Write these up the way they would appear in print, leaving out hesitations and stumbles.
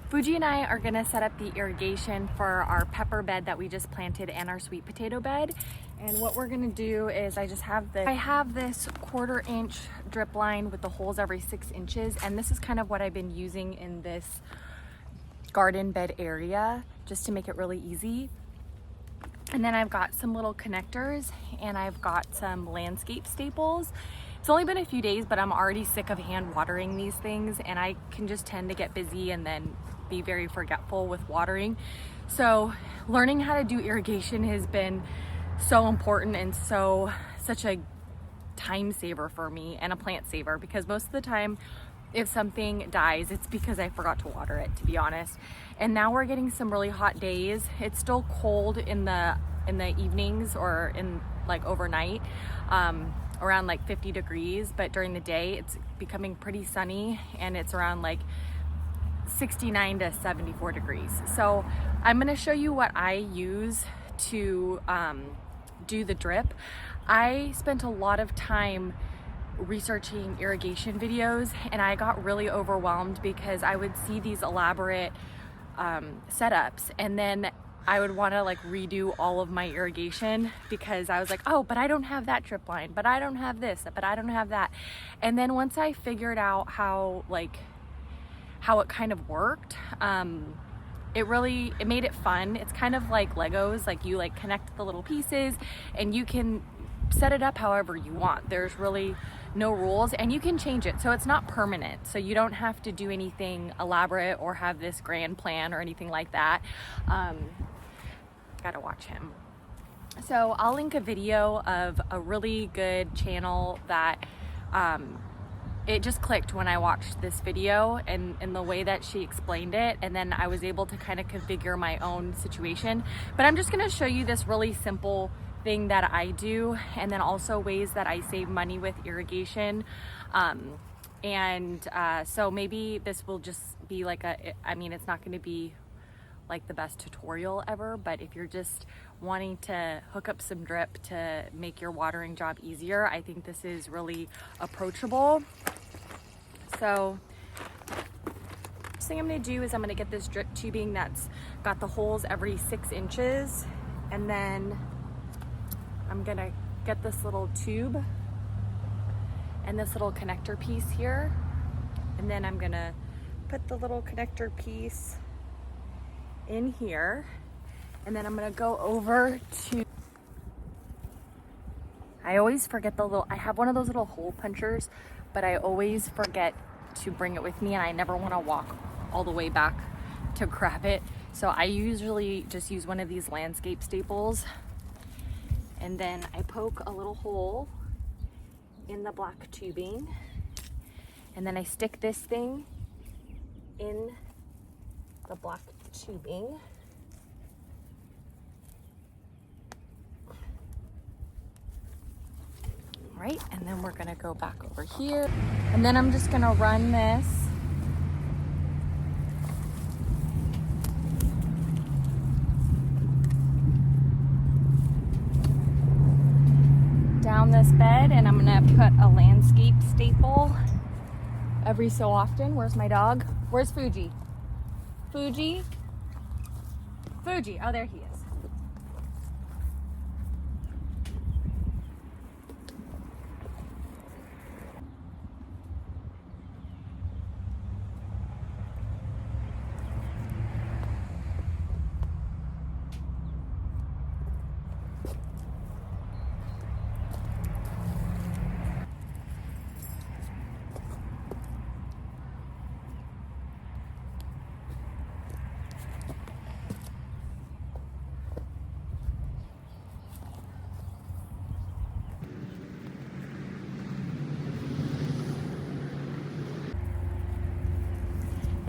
Fuji and I are gonna set up the irrigation for our pepper bed that we just planted and our sweet potato bed. And what we're gonna do is I have this 1/4 inch drip line with the holes every 6 inches. And this is kind of what I've been using in this garden bed area just to make it really easy. And then I've got some little connectors and I've got some landscape staples. It's only been a few days, but I'm already sick of hand watering these things, and I can just tend to get busy and then be very forgetful with watering. So learning how to do irrigation has been so important and such a time saver for me and a plant saver, because most of the time if something dies, it's because I forgot to water it, to be honest. And now we're getting some really hot days. It's still cold in the evenings or in like overnight, around like 50 degrees, but during the day it's becoming pretty sunny and it's around like 69 to 74 degrees. So I'm going to show you what I use to do the drip. I spent a lot of time researching irrigation videos and I got really overwhelmed because I would see these elaborate setups and then I would want to like redo all of my irrigation because I was like, oh, but I don't have that drip line, but I don't have this, but I don't have that. And then once I figured out how it kind of worked, it made it fun. It's kind of like Legos, like you like connect the little pieces and you can set it up however you want. There's really no rules and you can change it. So it's not permanent. So you don't have to do anything elaborate or have this grand plan or anything like that. Gotta watch him. So I'll link a video of a really good channel that it just clicked when I watched this video and the way that she explained it, and then I was able to kind of configure my own situation. But I'm just gonna show you this really simple thing that I do, and then also ways that I save money with irrigation. So maybe this will just be like it's not gonna be like the best tutorial ever, but if you're just wanting to hook up some drip to make your watering job easier, I think this is really approachable. So first thing I'm gonna do is I'm gonna get this drip tubing that's got the holes every 6 inches, and then I'm gonna get this little tube and this little connector piece here, and then I'm gonna put the little connector piece in here, and then I'm gonna go over to, I always forget I have one of those little hole punchers, but I always forget to bring it with me and I never want to walk all the way back to grab it. So I usually just use one of these landscape staples, and then I poke a little hole in the black tubing, and then I stick this thing in the black tubing. Right, and then we're gonna go back over here, and then I'm just gonna run this down this bed, and I'm gonna put a landscape staple every so often. Where's my dog? Where's Fuji? Fuji? Fuji, oh, there he is.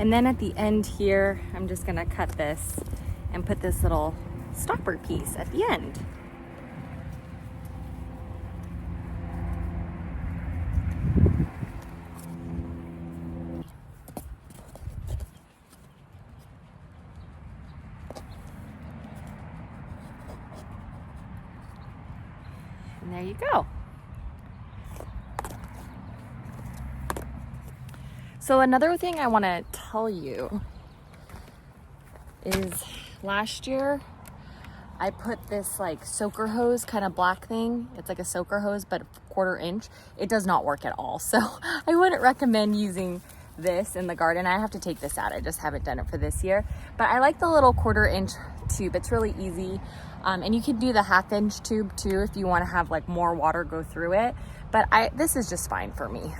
And then at the end here, I'm just gonna cut this and put this little stopper piece at the end. And there you go. So another thing I want to tell you is last year I put this like soaker hose kind of black thing. It's like a soaker hose, but 1/4 inch. It does not work at all. So I wouldn't recommend using this in the garden. I have to take this out. I just haven't done it for this year. But I like the little 1/4 inch tube. It's really easy. And you can do the 1/2 inch tube too if you want to have like more water go through it. But this is just fine for me.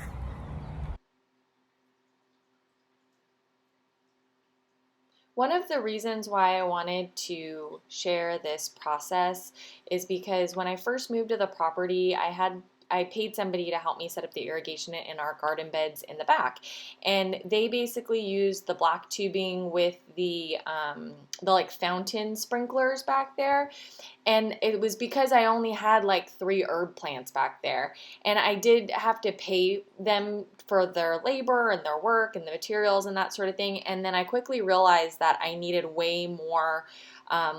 One of the reasons why I wanted to share this process is because when I first moved to the property, I paid somebody to help me set up the irrigation in our garden beds in the back, and they basically used the black tubing with the like fountain sprinklers back there. And it was because I only had like 3 herb plants back there, and I did have to pay them for their labor and their work and the materials and that sort of thing. And then I quickly realized that I needed way more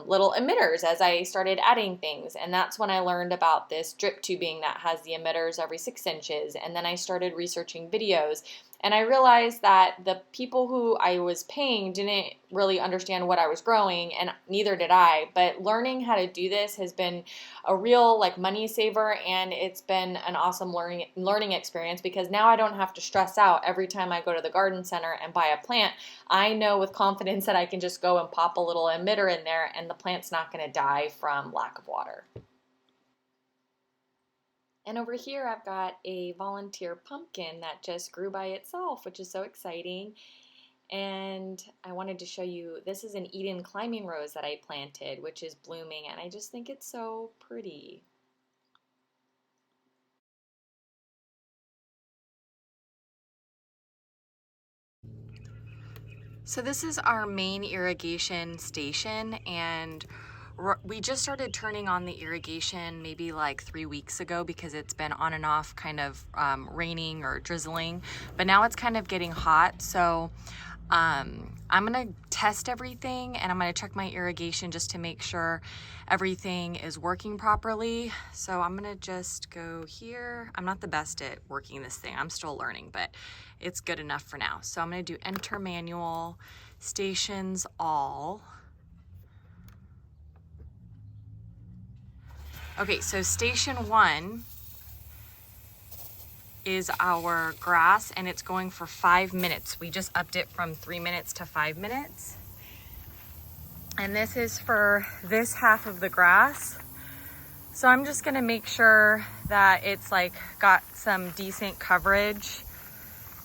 little emitters as I started adding things. And that's when I learned about this drip tubing that has the emitters every 6 inches. And then I started researching videos. And I realized that the people who I was paying didn't really understand what I was growing, and neither did I. But learning how to do this has been a real like money saver, and it's been an awesome learning experience, because now I don't have to stress out every time I go to the garden center and buy a plant. I know with confidence that I can just go and pop a little emitter in there, and the plant's not going to die from lack of water. And over here I've got a volunteer pumpkin that just grew by itself, which is so exciting. And I wanted to show you, this is an Eden climbing rose that I planted, which is blooming, and I just think it's so pretty. So this is our main irrigation station, and we just started turning on the irrigation maybe like 3 weeks ago, because it's been on and off kind of raining or drizzling, but now it's kind of getting hot. So I'm gonna test everything, and I'm gonna check my irrigation just to make sure everything is working properly. So I'm gonna just go here. I'm not the best at working this thing. I'm still learning, but it's good enough for now. So I'm gonna do enter manual, stations all. Okay, so station 1 is our grass, and it's going for 5 minutes. We just upped it from 3 minutes to 5 minutes. And this is for this half of the grass. So I'm just gonna make sure that it's like got some decent coverage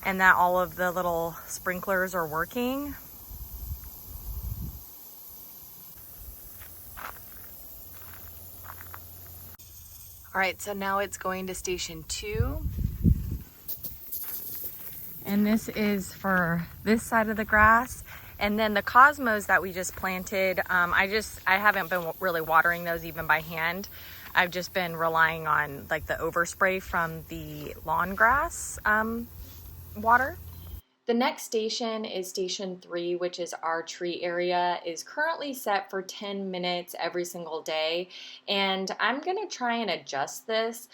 and that all of the little sprinklers are working. All right, so now it's going to station 2. And this is for this side of the grass. And then the cosmos that we just planted, I haven't been really watering those even by hand. I've just been relying on like the overspray from the lawn grass water. The next station is station 3, which is our tree area, is currently set for 10 minutes every single day. And I'm gonna try and adjust this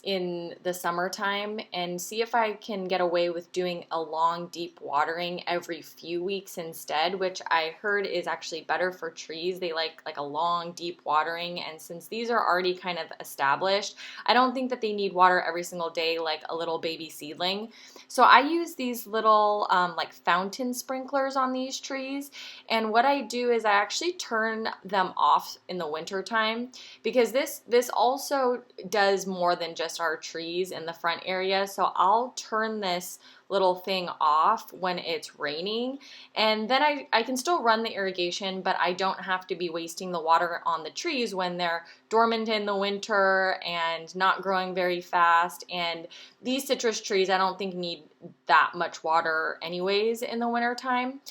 in the summertime and see if I can get away with doing a long, deep watering every few weeks instead, which I heard is actually better for trees. They like a long, deep watering, and since these are already kind of established, I don't think that they need water every single day like a little baby seedling. So I use these little like fountain sprinklers on these trees, and what I do is I actually turn them off in the winter time, because this also does more than just our trees in the front area. So I'll turn this little thing off when it's raining, and then I can still run the irrigation, but I don't have to be wasting the water on the trees when they're dormant in the winter and not growing very fast. And these citrus trees I don't think need that much water anyways in the winter time.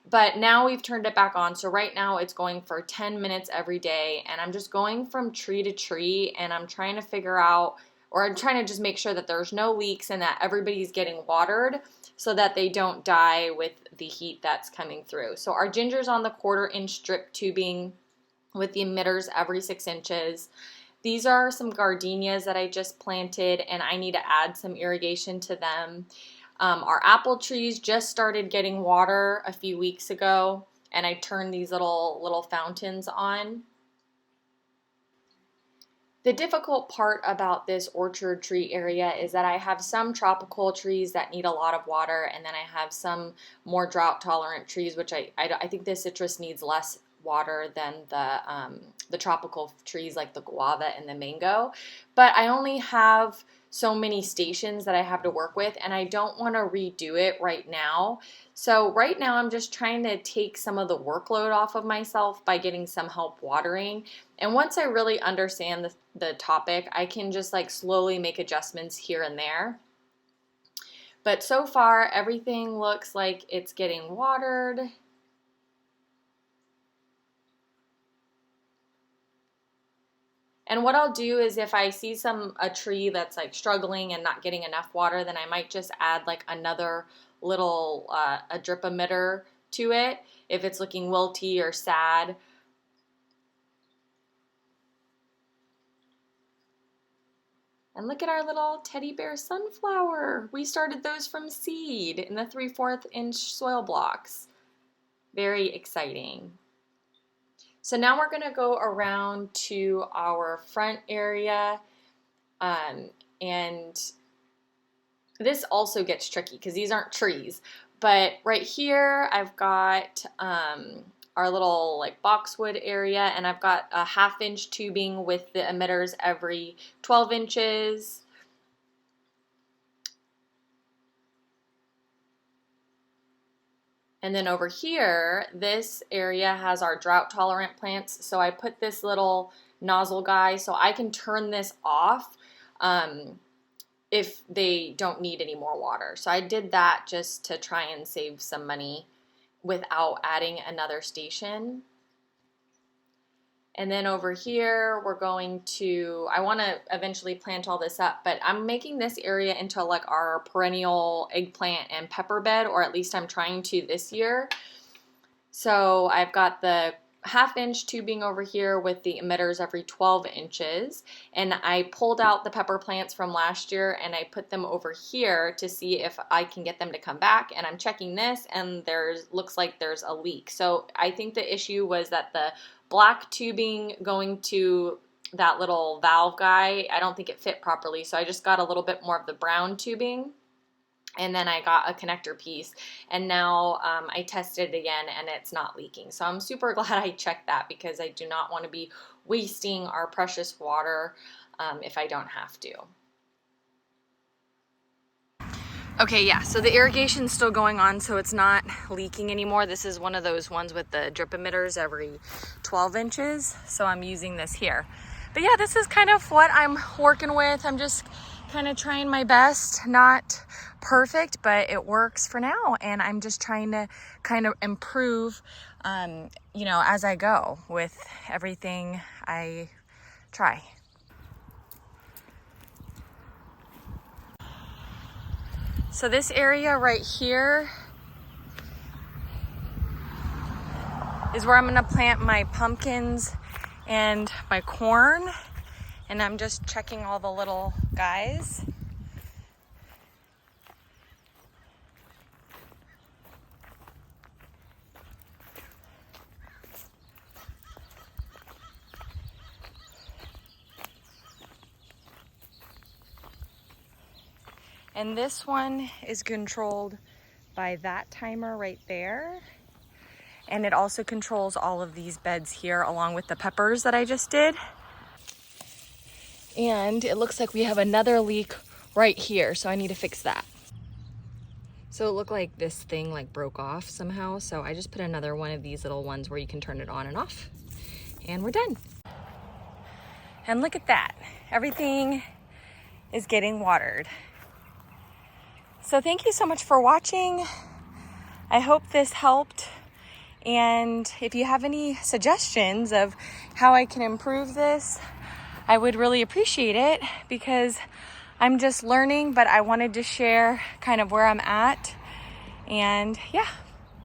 But now we've turned it back on, so right now it's going for 10 minutes every day, and I'm just going from tree to tree, and I'm trying to figure out, or I'm trying to just make sure that there's no leaks and that everybody's getting watered so that they don't die with the heat that's coming through. So our ginger's on the 1/4 inch drip tubing with the emitters every 6 inches. These are some gardenias that I just planted, and I need to add some irrigation to them. Our apple trees just started getting water a few weeks ago, and I turn these little fountains on. The difficult part about this orchard tree area is that I have some tropical trees that need a lot of water, and then I have some more drought tolerant trees, which I think the citrus needs less water than the tropical trees like the guava and the mango. But I only have so many stations that I have to work with, and I don't want to redo it right now. So right now I'm just trying to take some of the workload off of myself by getting some help watering. And once I really understand the topic, I can just like slowly make adjustments here and there. But so far, everything looks like it's getting watered. And what I'll do is if I see a tree that's like struggling and not getting enough water, then I might just add like another little a drip emitter to it if it's looking wilty or sad. And look at our little teddy bear sunflower. We started those from seed in the 3/4 inch soil blocks. Very exciting. So now we're gonna go around to our front area, and this also gets tricky because these aren't trees. But right here I've got our little like boxwood area, and I've got a 1/2 inch tubing with the emitters every 12 inches. And then over here, this area has our drought tolerant plants. So I put this little nozzle guy so I can turn this off if they don't need any more water. So I did that just to try and save some money without adding another station. And then over here, we're going to, I want to eventually plant all this up, but I'm making this area into like our perennial eggplant and pepper bed, or at least I'm trying to this year. So I've got the 1/2 inch tubing over here with the emitters every 12 inches. And I pulled out the pepper plants from last year and I put them over here to see if I can get them to come back. And I'm checking this and looks like there's a leak. So I think the issue was that the black tubing going to that little valve guy, I don't think it fit properly. So I just got a little bit more of the brown tubing. And then I got a connector piece, and now I tested it again and it's not leaking. So I'm super glad I checked that because I do not want to be wasting our precious water if I don't have to. Okay, yeah, so the irrigation's still going on, so it's not leaking anymore. This is one of those ones with the drip emitters every 12 inches, so I'm using this here. But yeah, this is kind of what I'm working with. I'm just kind of trying my best, not perfect, but it works for now, and I'm just trying to kind of improve, you know, as I go with everything I try. So this area right here is where I'm gonna plant my pumpkins and my corn, and I'm just checking all the little guys. And this one is controlled by that timer right there. And it also controls all of these beds here along with the peppers that I just did. And it looks like we have another leak right here, so I need to fix that. So it looked like this thing like broke off somehow, so I just put another one of these little ones where you can turn it on and off. And we're done. And look at that. Everything is getting watered. So thank you so much for watching. I hope this helped. And if you have any suggestions of how I can improve this, I would really appreciate it because I'm just learning, but I wanted to share kind of where I'm at. And yeah.